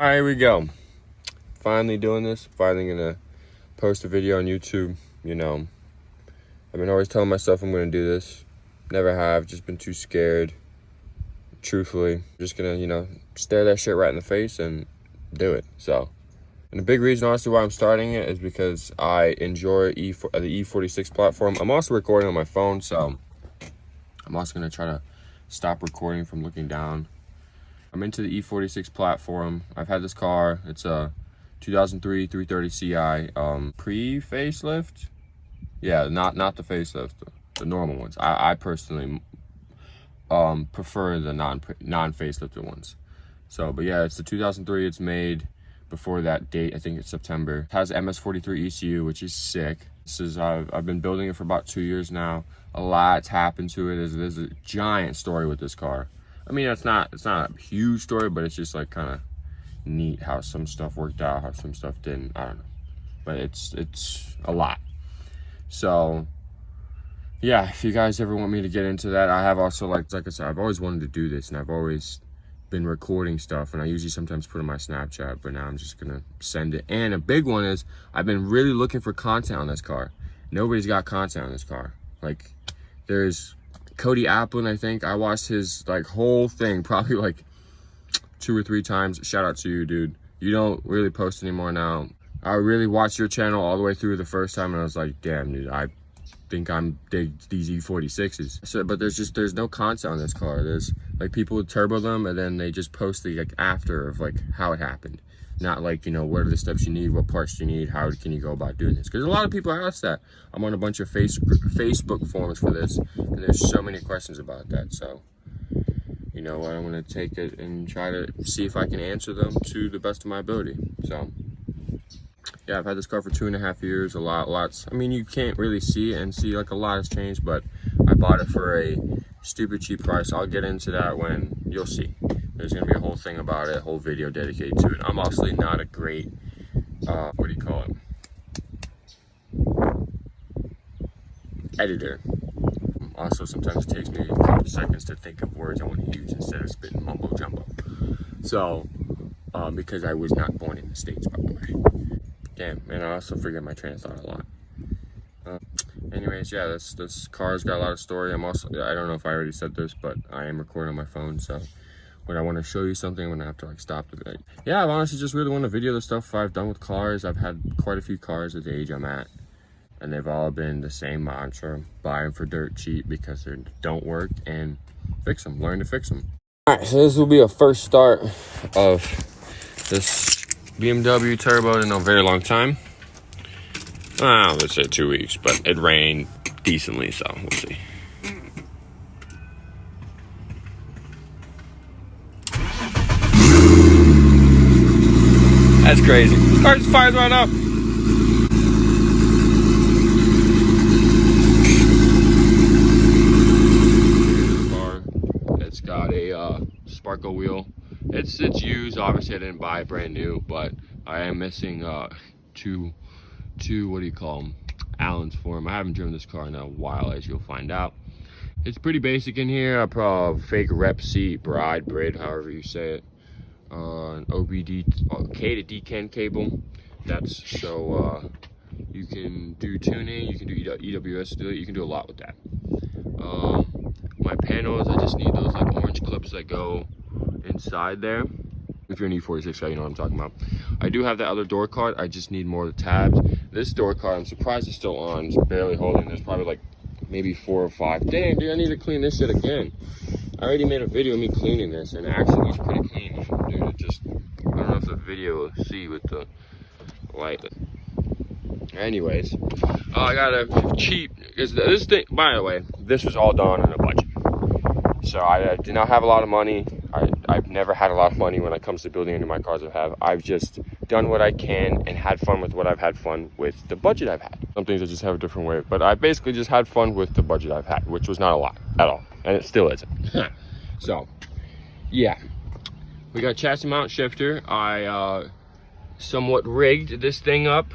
All right, here we go. Finally doing this. Finally gonna post a video on YouTube. You know, I've been always telling myself I'm gonna do this. Never have, just been too scared. Truthfully, just gonna, stare that shit right in the face and do it. So, and the big reason, honestly, why I'm starting it is because I enjoy the E46 platform. I'm also recording on my phone, so I'm also gonna try to stop recording from looking down. I'm into the E46 platform. I've had this car. It's a 2003 330 Ci, pre-facelift. Yeah, not the facelift, the normal ones. I personally prefer the non-facelifted ones. So, but yeah, it's the 2003. It's made before that date. I think it's September. It has MS43 ECU, which is sick. This is I've been building it for about 2 years now. A lot's happened to it. There's a giant story with this car. I mean, it's not a huge story, but it's just like kind of neat how some stuff worked out, how some stuff didn't. I don't know, but it's a lot. So yeah, if you guys ever want me to get into that, I have also like I said, I've always wanted to do this, and I've always been recording stuff, and I usually sometimes put it on my Snapchat, but now I'm just gonna send it. And a big one is I've been really looking for content on this car. Nobody's got content on this car. Like, there's Cody Applin, I think. I watched his like whole thing probably like 2 or 3 times. Shout out to you, dude. You don't really post anymore now. I really watched your channel all the way through the first time, and I was like, damn, dude, I think I'm dig these E46s. So, but there's no content on this car. There's like people would turbo them, and then they just post the like after of like how it happened. Not like, what are the steps you need, what parts you need, how can you go about doing this? Because a lot of people ask that. I'm on a bunch of Facebook forums for this, and there's so many questions about that. So, you know what, I'm gonna take it and try to see if I can answer them to the best of my ability. So, yeah, I've had this car for 2.5 years. Lots. I mean, you can't really see it and see like a lot has changed, but I bought it for a stupid cheap price. I'll get into that when you'll see. There's gonna be a whole thing about it, a whole video dedicated to it. I'm obviously not a great, what do you call it? Editor. Also, sometimes it takes me a couple seconds to think of words I want to use instead of spitting mumbo jumbo. So, because I was not born in the States, by the way. Damn, and I also forget my train of thought a lot. Anyways, yeah, this car's got a lot of story. I don't know if I already said this, but I am recording on my phone, so when I want to show you something, I'm gonna have to like stop the video. Yeah, I've honestly just really want to video the stuff I've done with cars. I've had quite a few cars at the age I'm at, and they've all been the same mantra: buy them for dirt cheap because they don't work, and fix them, learn to fix them. All right, so this will be a first start of this BMW Turbo in a very long time. Let's say 2 weeks, but it rained decently, so we'll see. That's crazy. This car just fires right up. It's got a sparkle wheel. It's used. Obviously, I didn't buy it brand new, but I am missing two what do you call them? Allens for them. I haven't driven this car in a while, as you'll find out. It's pretty basic in here. I probably fake rep seat, brid, however you say it. An OBD K to D-Ken cable. That's so you can do tuning, you can do EWS, you can do a lot with that. My panels, I just need those like orange clips that go inside there. If you're an E46 guy, you know what I'm talking about. I do have that other door card. I just need more of the tabs. This door card, I'm surprised it's still on. It's barely holding. There's probably like maybe 4 or 5. Dang, dude, I need to clean this shit again. I already made a video of me cleaning this, and it actually looks pretty clean, dude. I don't know if the video will see with the light. Anyways, I got a cheap, because this thing, by the way, this was all done on a budget. So I did not have a lot of money. I've never had a lot of money when it comes to building any of my cars I've just done what I can and had fun with what I've had fun with the budget I've had. Some things I just have a different way, but I basically just had fun with the budget I've had, which was not a lot at all, and it still isn't. So, yeah. We got chassis mount shifter. I somewhat rigged this thing up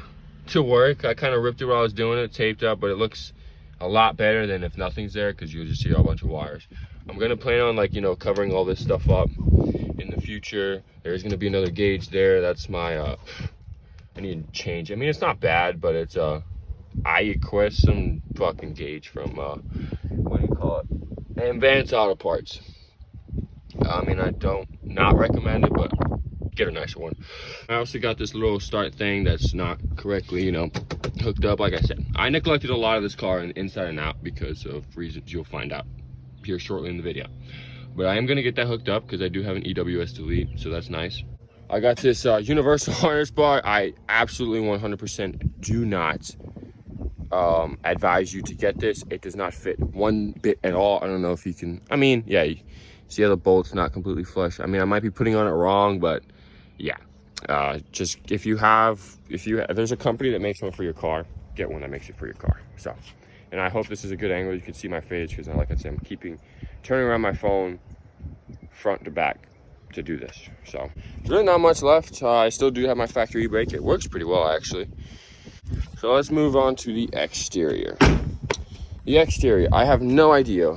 to work. I kind of ripped it while I was doing it, taped up, but it looks a lot better than if nothing's there, because you'll just see a bunch of wires. I'm gonna plan on, like, you know, covering all this stuff up in the future. There's gonna be another gauge there. That's my I need to change. I mean, it's not bad, but it's iEquest, some fucking gauge from what do you call it, Advanced Auto Parts. I mean, I don't not recommend it, but get a nicer one. I also got this little start thing that's not correctly, you know, hooked up. Like I said, I neglected a lot of this car inside and out because of reasons you'll find out here shortly in the video. But I am gonna get that hooked up because I do have an EWS delete, so that's nice. I got this universal harness bar. I absolutely 100% do not advise you to get this. It does not fit one bit at all. I don't know if you can, I mean, yeah, you see how the bolt's not completely flush. I mean, I might be putting on it wrong, but yeah, just if there's a company that makes one for your car, get one that makes it for your car. So, and I hope this is a good angle. You can see my face because, like I said, I'm turning around my phone front to back to do this. So there's really not much left. I still do have my factory e-brake. It works pretty well, actually. So let's move on to the exterior. The exterior, I have no idea.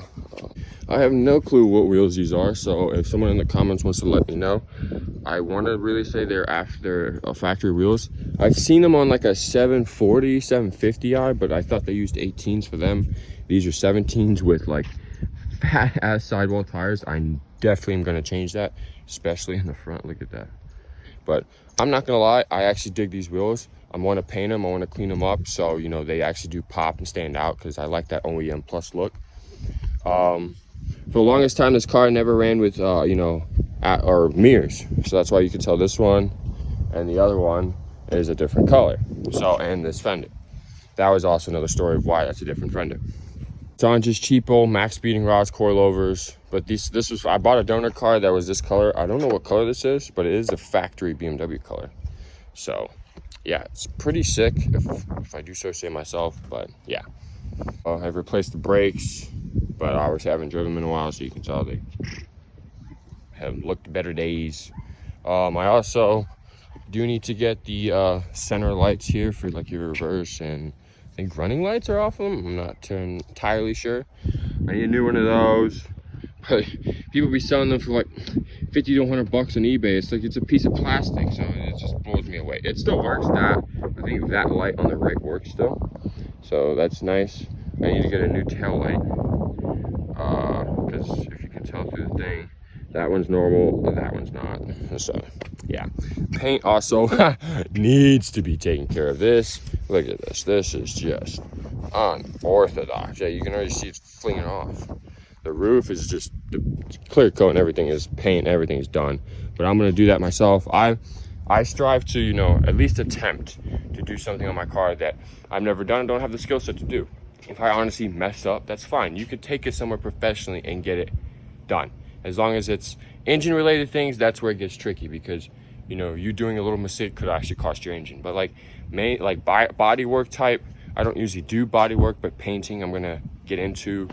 I have no clue what wheels these are, so if someone in the comments wants to let me know, I want to really say they're after factory wheels. I've seen them on like a 740, 750i, but I thought they used 18s for them. These are 17s with like fat ass sidewall tires. I definitely am going to change that, especially in the front. Look at that. But I'm not gonna lie, I actually dig these wheels. I want to paint them, I want to clean them up, so you know they actually do pop and stand out because I like that OEM plus look. For the longest time, this car never ran with you know, or mirrors, so that's why you can tell this one and the other one is a different color. So, and this fender, that was also another story of why that's a different fender. It's on just cheapo max speeding rods, coilovers. But this was, I bought a donor car that was this color. I don't know what color this is, but it is the factory BMW color. So yeah, it's pretty sick if I do so say myself. But yeah, I've replaced the brakes, but obviously I haven't driven them in a while, so you can tell they have looked better days. I also do need to get the center lights here for like your reverse, and I think running lights are off them. I'm not entirely sure. I need a new one of those. But people be selling them for like 50 to 100 bucks on eBay. It's like, it's a piece of plastic, so it just blows me away. It still works. I think that light on the right works still, so that's nice. I need to get a new tail light because if you can tell through the thing, that one's normal and that one's not. So yeah, paint also needs to be taken care of. This, look at this, this is just unorthodox. Yeah, you can already see it's flinging off. The roof is just the clear coat and everything is paint, everything is done, but I'm gonna do that myself. I strive to, you know, at least attempt to do something on my car that I've never done and don't have the skill set to do. If I honestly mess up, that's fine. You could take it somewhere professionally and get it done. As long as it's engine related things, that's where it gets tricky, because you know, you doing a little mistake could actually cost your engine. But like body work type, I don't usually do body work, but painting I'm gonna get into.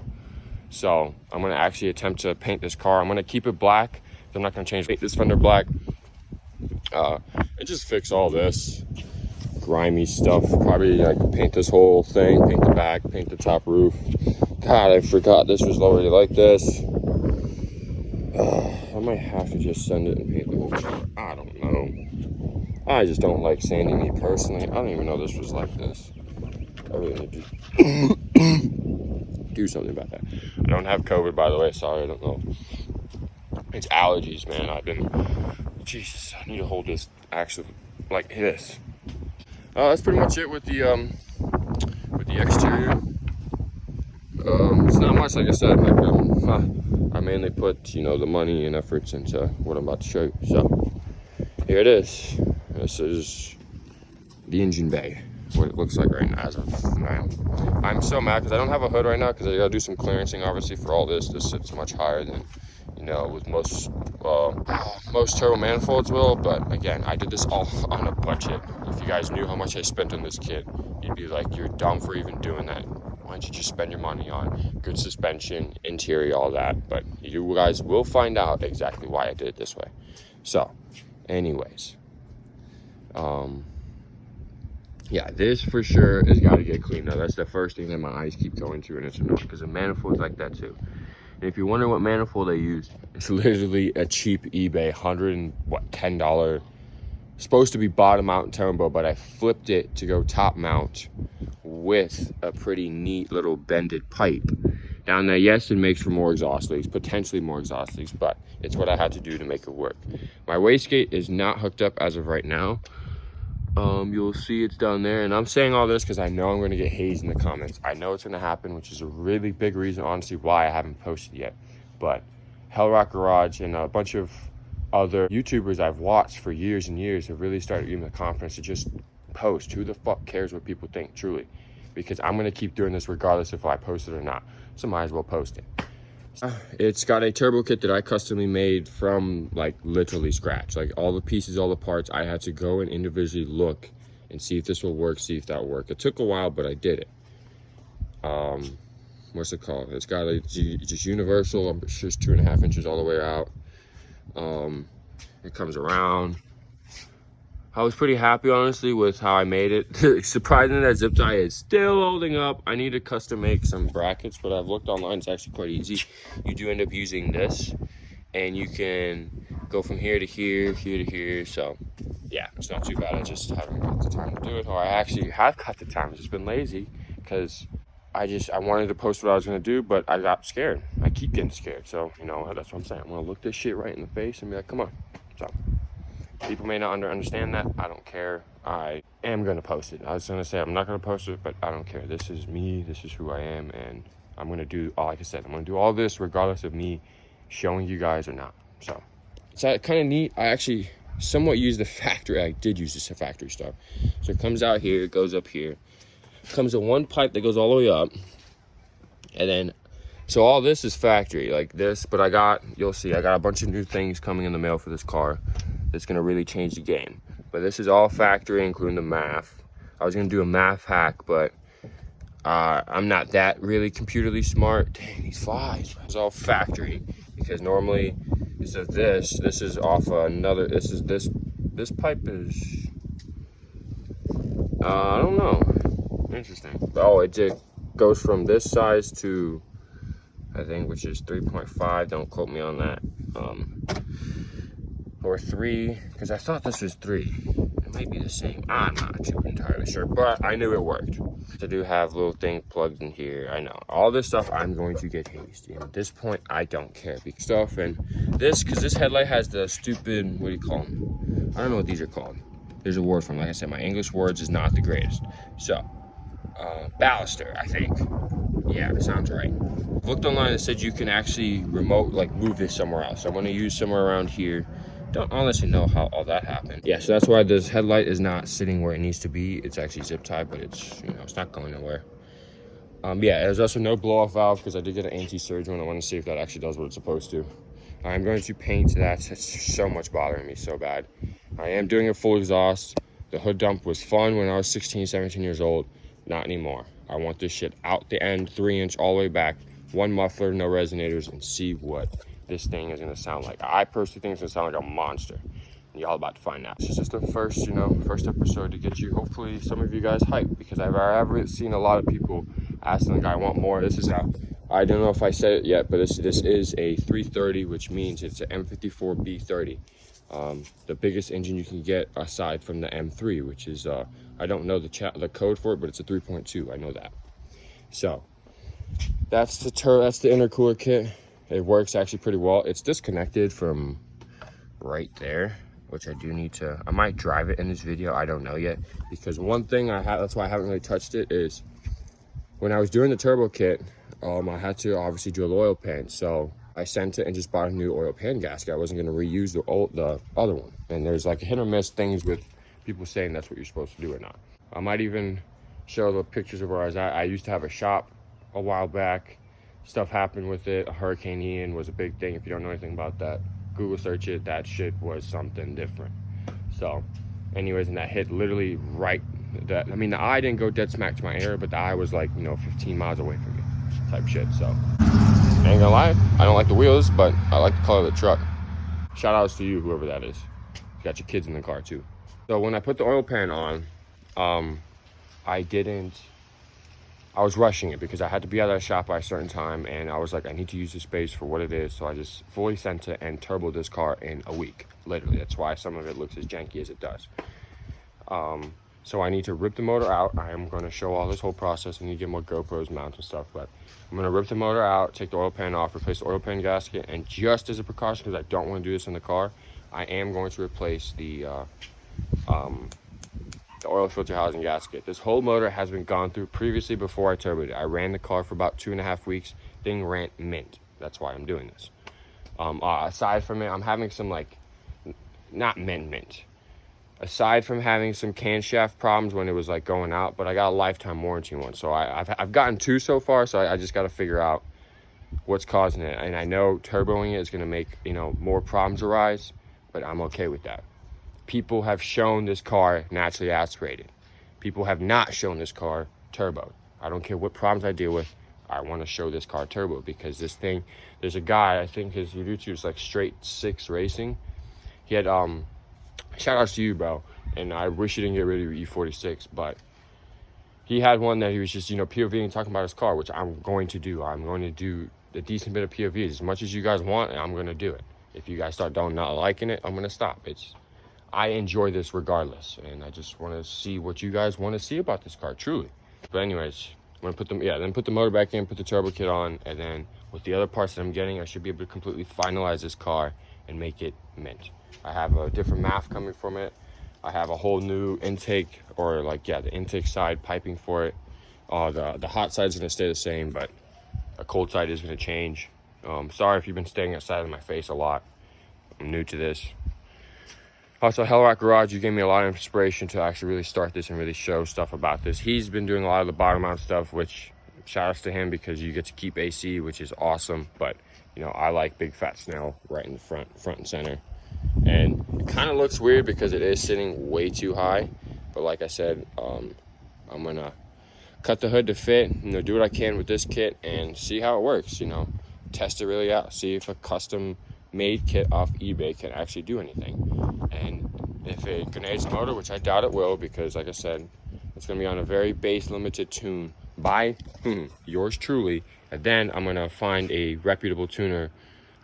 So I'm gonna actually attempt to paint this car. I'm gonna keep it black. I'm not gonna change this fender black. And just fix all this grimy stuff. Probably like paint this whole thing, paint the back, paint the top roof. God, I forgot this was already like this. I might have to just send it and paint the whole car. I don't know. I just don't like sanding, me personally. I don't even know this was like this. I really need to do something about that. I don't have COVID, by the way. Sorry, I don't know. It's allergies, man. Jesus, I need to hold this actually like this. That's pretty much it with the exterior. It's not much, like I said. Like I mainly put, you know, the money and efforts into what I'm about to show you. So here it is. This is the engine bay, what it looks like right now as of now. I'm so mad because I don't have a hood right now because I gotta do some clearancing obviously for all this. This sits much higher than, you know, with most turbo manifolds will. But again, I did this all on a budget. If you guys knew how much I spent on this kit, you'd be like, you're dumb for even doing that. Why don't you just spend your money on good suspension, interior, all that? But you guys will find out exactly why I did it this way. So anyways, yeah, this for sure has got to get cleaned up. That's the first thing that my eyes keep going to, and it's annoying because the manifold's like that too. And if you're wondering what manifold I use, it's literally a cheap eBay $10 supposed to be bottom mount turbo, but I flipped it to go top mount with a pretty neat little bended pipe down there. Yes, it makes for more exhaust leaks, potentially more exhaust leaks, but it's what I had to do to make it work. My wastegate is not hooked up as of right now. You'll see it's down there, and I'm saying all this because I know I'm going to get hazed in the comments. I know it's going to happen, which is a really big reason, honestly, why I haven't posted yet. But Hell Rock Garage and a bunch of other YouTubers I've watched for years and years have really started giving me the confidence to just post. Who the fuck cares what people think, truly? Because I'm going to keep doing this regardless if I post it or not. So might as well post it. It's got a turbo kit that I customly made from like literally scratch. Like all the pieces, all the parts, I had to go and individually look and see if this will work, see if that will work. It took a while, but I did it. What's it called? It's got a just universal, I'm sure it's 2.5 inches all the way out. It comes around. I was pretty happy, honestly, with how I made it. Surprisingly, that zip tie is still holding up. I need to custom make some brackets, but I've looked online. It's actually quite easy. You do end up using this, and you can go from here to here, here to here. So, yeah, it's not too bad. I just haven't got the time to do it. Or I actually have got the time. I've just been lazy because I wanted to post what I was going to do, but I got scared. I keep getting scared. So, you know, that's what I'm saying. I'm going to look this shit right in the face and be like, come on. So. People may not understand that. I don't care. I am going to post it. I was going to say I'm not going to post it, but I don't care. This is me. This is who I am. And I'm going to do, like I said, I'm going to do all this regardless of me showing you guys or not. So it's kind of neat. I actually somewhat used the factory. I did use this factory stuff. So it comes out here. It goes up here. It comes in one pipe that goes all the way up. And then, so all this is factory like this. But you'll see, I got a bunch of new things coming in the mail for this car. It's going to really change the game. But this is all factory, including the math. I was going to do a math hack, but I'm not that really computerly smart. Dang, these flies. It's all factory because normally instead of this is off another. This pipe is I don't know. Interesting. Oh, it goes from this size to I think, which is 3.5. Don't quote me on that. Or 3, because I thought this was 3. It might be the same. I'm not too entirely sure, but I knew it worked. I do have little thing plugged in here. I know all this stuff. I'm going to get hazed. And at this point, I don't care. Big stuff and this, because this headlight has the stupid. What do you call them? I don't know what these are called. There's a word for them. Like I said, my English words is not the greatest. So, baluster, I think. Yeah, it sounds right. Looked online and said you can actually move this somewhere else. So I'm going to use somewhere around here. Don't honestly know how all that happened. Yeah, so that's why this headlight is not sitting where it needs to be. It's actually zip tied, but it's, you know, it's not going nowhere. Yeah, there's also no blow off valve because I did get an anti-surge one. I want to see if that actually does what it's supposed to. I'm going to paint that. It's so much bothering me so bad. I am doing a full exhaust. The hood dump was fun when I was 16, 17 years old. Not anymore. I want this shit out the end, 3-inch all the way back. One muffler, no resonators, and see what this thing is going to sound like. I personally think it's going to sound like a monster. And y'all about to find out. This is just the first episode to get you, hopefully, some of you guys hyped. Because I've seen a lot of people asking, like, I want more. This is how, I don't know if I said it yet, but this is a 330, which means it's an M54 B30. The biggest engine you can get aside from the M3, which is, I don't know the code for it, but it's a 3.2. I know that. So, that's the intercooler kit. It works actually pretty well. It's disconnected from right there, which I do need to, I might drive it in this video. I don't know yet, because one thing that's why I haven't really touched it, is when I was doing the turbo kit, I had to obviously do the oil pan. So I sent it and just bought a new oil pan gasket. I wasn't going to reuse the other one. And there's like a hit or miss things with people saying that's what you're supposed to do or not. I might even show the pictures of where I was at. I used to have a shop a while back. Stuff happened with it. Hurricane Ian was a big thing. If you don't know anything about that, Google search it. That shit was something different. So anyways, and that hit literally right. The eye didn't go dead smack to my area, but the eye was like, 15 miles away from me type shit. So I ain't gonna lie, I don't like the wheels, but I like the color of the truck. Shout outs to you, whoever that is. You got your kids in the car too. So when I put the oil pan on, I I was rushing it because I had to be out of that shop by a certain time, and I was like, I need to use the space for what it is. So I just fully sent it and turboed this car in a week, literally. That's why some of it looks as janky as it does. So I need to rip the motor out. I am going to show all this whole process. I need to get more GoPros, mounts, and stuff. But I'm going to rip the motor out, take the oil pan off, replace the oil pan gasket, and just as a precaution, because I don't want to do this in the car, I am going to replace the oil filter housing gasket. This whole motor has been gone through previously before I turboed it. I ran the car for about 2.5 weeks. Thing ran mint. That's why I'm doing this. Aside from it, I'm having some like, not mint. Aside from having some camshaft problems when it was like going out, but I got a lifetime warranty one. So I've gotten 2 so far. So I just got to figure out what's causing it. And I know turboing it is going to make, you know, more problems arise, but I'm okay with that. People have shown this car naturally aspirated. People have not shown this car turbo. I don't care what problems I deal with. I want to show this car turbo because this thing, there's a guy, I think his YouTube is like Straight 6 Racing. He had, shout outs to you, bro. And I wish you didn't get rid of your E46, but he had one that he was just, you know, POVing, talking about his car, which I'm going to do. I'm going to do a decent bit of POVs. As much as you guys want, I'm going to do it. If you guys start not liking it, I'm going to stop. I enjoy this regardless, and I just want to see what you guys want to see about this car, truly. But anyways, I'm going to put the motor back in, put the turbo kit on, and then with the other parts that I'm getting, I should be able to completely finalize this car and make it mint. I have a different MAF coming from it. I have a whole new intake, or like, yeah, the intake side piping for it. The hot side is going to stay the same, but the cold side is going to change. Sorry if you've been staying outside of my face a lot. I'm new to this. Also, Hellrock Garage, you gave me a lot of inspiration to actually really start this and really show stuff about this. He's been doing a lot of the bottom mount stuff, which shout outs to him because you get to keep AC, which is awesome. But, you know, I like Big Fat Snell right in the front and center. And it kind of looks weird because it is sitting way too high. But like I said, I'm going to cut the hood to fit, you know, do what I can with this kit and see how it works, you know. Test it really out, see if a custom made kit off eBay can actually do anything. And if it grenades the motor, which I doubt it will, because like I said, it's going to be on a very base limited tune by yours truly. And then I'm going to find a reputable tuner,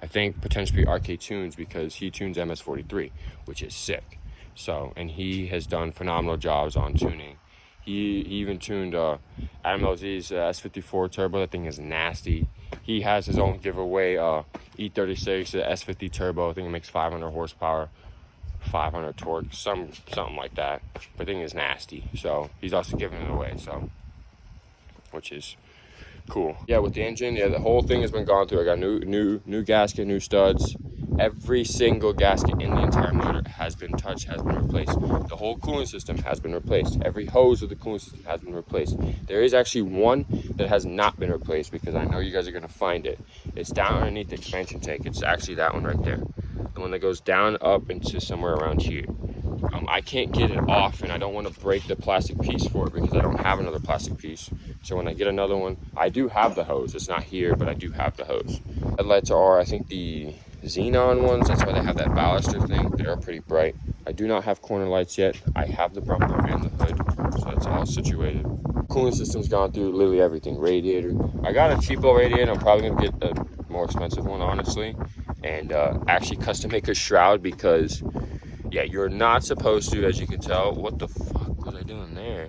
I think potentially RK Tunes, because he tunes MS43, which is sick. So, and he has done phenomenal jobs on tuning. He even tuned Adam LZ's S54 turbo. That thing is nasty. He has his own giveaway E36 S50 turbo. I think it makes 500 horsepower, 500 torque, something like that. But the thing is nasty. So he's also giving it away. So, which is cool. Yeah, with the engine, yeah, the whole thing has been gone through. I got new gasket, new studs. Every single gasket in the entire motor has been touched, has been replaced. The whole cooling system has been replaced. Every hose of the cooling system has been replaced. There is actually one that has not been replaced because I know you guys are going to find it. It's down underneath the expansion tank. It's actually that one right there. The one that goes down up into somewhere around here. I can't get it off, and I don't want to break the plastic piece for it because I don't have another plastic piece. So when I get another one, I do have the hose. It's not here, but I do have the hose. Headlights are, I think, the xenon ones. That's why they have that baluster thing. They're pretty bright. I do not have corner lights yet. I have the bumper and the hood, so it's all situated. Cooling system's gone through literally everything. Radiator. I got a cheapo radiator. I'm probably gonna get a more expensive one, honestly, and actually custom make a shroud because, yeah, you're not supposed to, as you can tell. What the fuck was I doing there?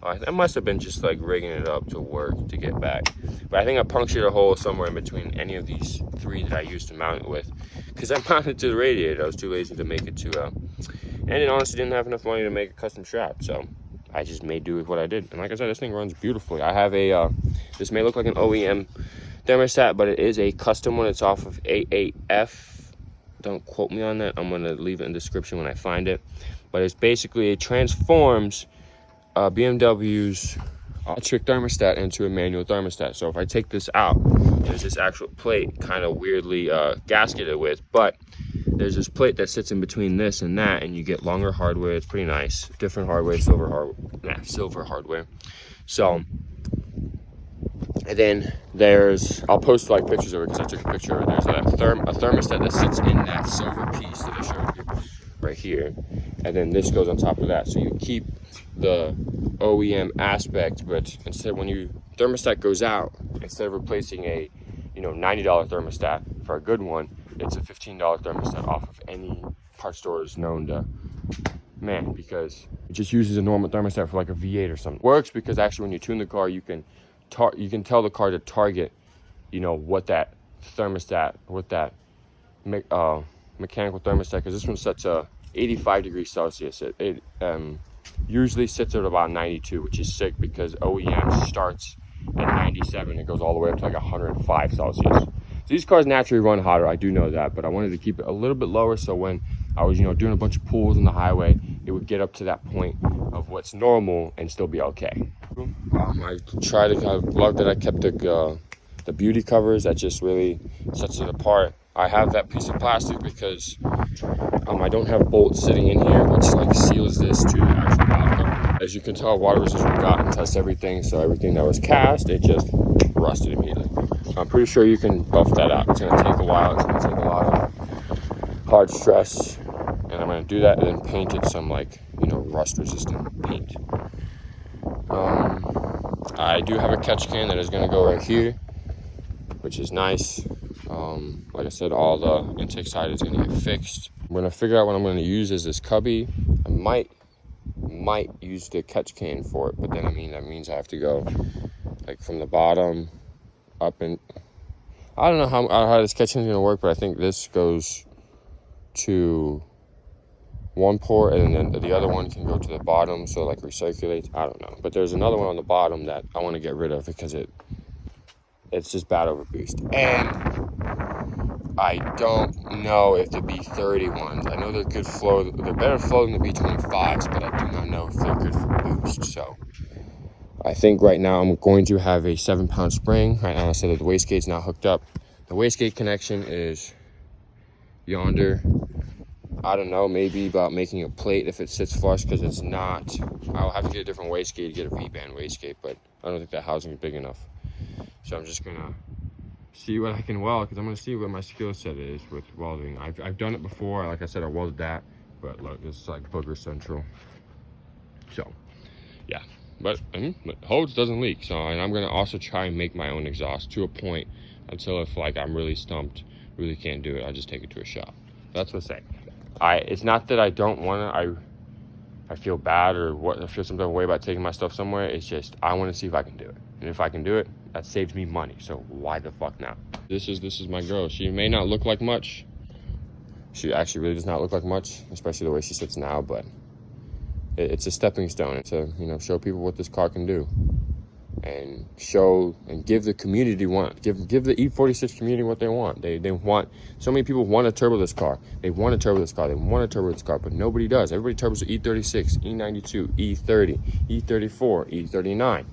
I must have been just like rigging it up to work to get back. But I think I punctured a hole somewhere in between any of these 3 that I used to mount it with. Because I mounted to the radiator. I was too lazy to make it to, and it honestly didn't have enough money to make a custom strap. So I just made do with what I did. And like I said, this thing runs beautifully. I have a, this may look like an OEM thermostat, but it is a custom one. It's off of A8F. Don't quote me on that. I'm going to leave it in the description when I find it. But it's basically, it transforms BMW's electric thermostat into a manual thermostat. So if I take this out, there's this actual plate kind of weirdly gasketed with, but there's this plate that sits in between this and that, and you get longer hardware. It's pretty nice. Different hardware, silver hardware. So, and then there's, I'll post like pictures of it because I took a picture of it. There's a thermostat that sits in that silver piece that I showed you right here, and then this goes on top of that. So you keep the OEM aspect, but instead when you thermostat goes out, instead of replacing a $90 thermostat for a good one, it's a $15 thermostat off of any part stores known to man, because it just uses a normal thermostat for like a V8 or something. Works because actually when you tune the car, you can tell the car to target, what that thermostat, what that mechanical thermostat, because this one sets a 85 degrees Celsius. It usually sits at about 92, which is sick because OEM starts at 97 and goes all the way up to like 105 Celsius. So these cars naturally run hotter, I do know that, but I wanted to keep it a little bit lower so when I was, doing a bunch of pulls on the highway, it would get up to that point of what's normal and still be okay. I love that I kept the beauty covers. That just really sets it apart. I have that piece of plastic because I don't have bolts sitting in here, which like seals this to the actual valve cover. As you can tell, water resistant got and test everything, so everything that was cast, it just rusted immediately. I'm pretty sure you can buff that out. It's gonna take a while. It's gonna take a lot of hard stress, and I'm gonna do that and then paint it some rust resistant paint. I do have a catch can that is gonna go right here, which is nice. Like I said, all the intake side is gonna get fixed. I'm gonna figure out what I'm gonna use as this cubby. I might use the catch can for it, but then that means I have to go like from the bottom up, and I don't know how this catch can is gonna work, but I think this goes to one port and then the other one can go to the bottom, so like recirculates. I don't know, but there's another one on the bottom that I want to get rid of because it's just bad overboost. And I don't know if the B30 ones, I know they're good flow, they're better flow than the B25s, but I do not know if they're good for boost. So I think right now I'm going to have a 7-pound spring. Right now I said that the wastegate's not hooked up. The wastegate connection is yonder. I don't know, maybe about making a plate if it sits flush, because it's not. I'll have to get a different wastegate to get a V-band wastegate, but I don't think that housing is big enough. So I'm just gonna see what I can weld, because I'm gonna see what my skill set is with welding. I've done it before. Like I said, I welded that, but look, this is like booger central. So yeah, but hose doesn't leak. So, and I'm gonna also try and make my own exhaust to a point until if like I'm really stumped, really can't do it, I'll just take it to a shop. That's what's saying. It's not that I don't want to, I feel bad or what, I feel some type of way about taking my stuff somewhere. It's just, I want to see if I can do it. And if I can do it, that saves me money. So why the fuck not? This is my girl. She may not look like much. She actually really does not look like much, especially the way she sits now, but it's a stepping stone to, show people what this car can do. And show and give the community give the E46 community what they want. They want, so many people want a turboless car. They want a turboless car. They want a turboless car, but nobody does. Everybody turbos E36, E92, E30, E34, E39.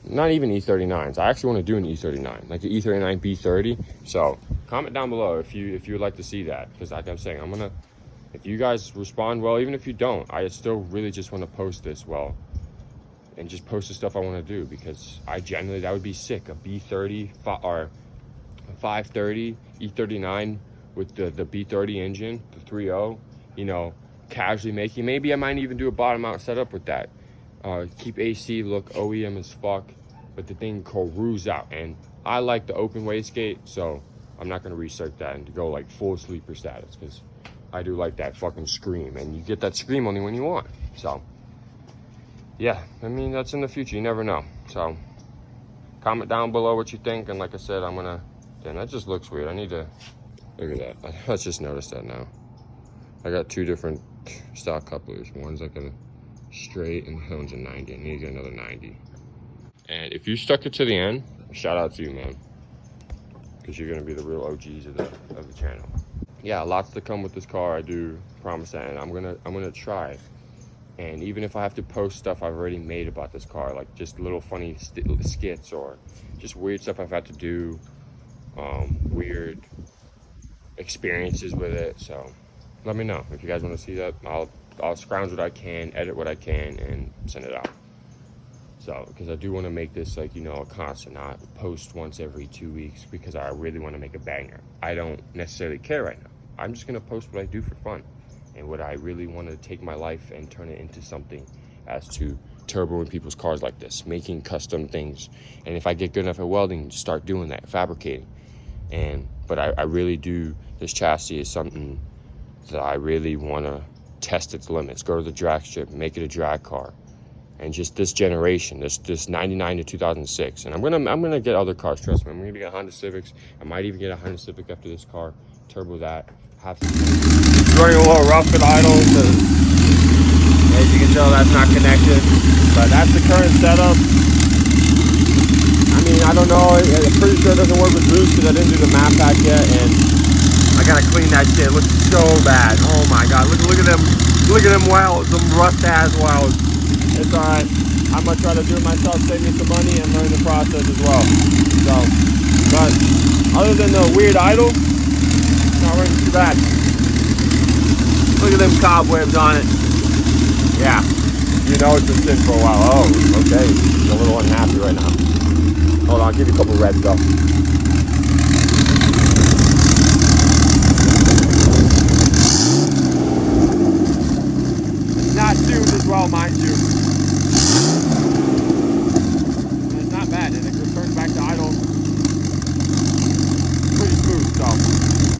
Not even E39s. I actually want to do an E39, like an E39 B30. So comment down below if you would like to see that, because like I'm saying, if you guys respond well, even if you don't, I still really just want to post this well. And just post the stuff I want to do, because that would be sick. A B30 or a 530 E39 with the B30 engine, the 3.0, casually making. Maybe I might even do a bottom mount setup with that. Keep AC look OEM as fuck, but the thing cruise out. And I like the open wastegate, so I'm not going to recirc that and go like full sleeper status, because I do like that fucking scream, and you get that scream only when you want. So yeah, that's in the future. You never know. So comment down below what you think. And like I said, damn, that just looks weird. I need to, look at that. I just noticed that now. I got two different stock couplers. One's like a straight and the other one's a 90. I need to get another 90. And if you stuck it to the end, shout out to you, man. Because you're going to be the real OGs of the channel. Yeah, lots to come with this car. I do promise that. And I'm gonna try. And even if I have to post stuff I've already made about this car, like just little funny skits or just weird stuff I've had to do, weird experiences with it. So let me know if you guys want to see that. I'll scrounge what I can, edit what I can, and send it out. So, because I do want to make this like, a constant, not post once every 2 weeks, because I really want to make a banger. I don't necessarily care right now. I'm just going to post what I do for fun. And what I really want to take my life and turn it into something as to turbo in people's cars like this, making custom things. And if I get good enough at welding, just start doing that, fabricating. But I really do, this chassis is something that I really want to test its limits, go to the drag strip, make it a drag car. And just this generation, this 99 to 2006. And I'm gonna get other cars, trust me. I'm gonna get Honda Civics. I might even get a Honda Civic after this car, turbo that. It's running a little rough at idle, because as you can tell, that's not connected. But that's the current setup. I mean, I don't know. I'm pretty sure it doesn't work with boost because I didn't do the map pack yet, and I gotta clean that shit. It looks so bad. Oh my god, look at them. Look at them welds, them rust-ass welds. It's alright. I'm gonna try to do it myself, save me some money, and learn the process as well. So, but other than the weird idle, it's not working too bad. Look at them cobwebs on it. Yeah, you know it's been sitting for a while. Oh, okay. He's a little unhappy right now. Hold on, I'll give you a couple reds though. It's not tuned as well, mind you.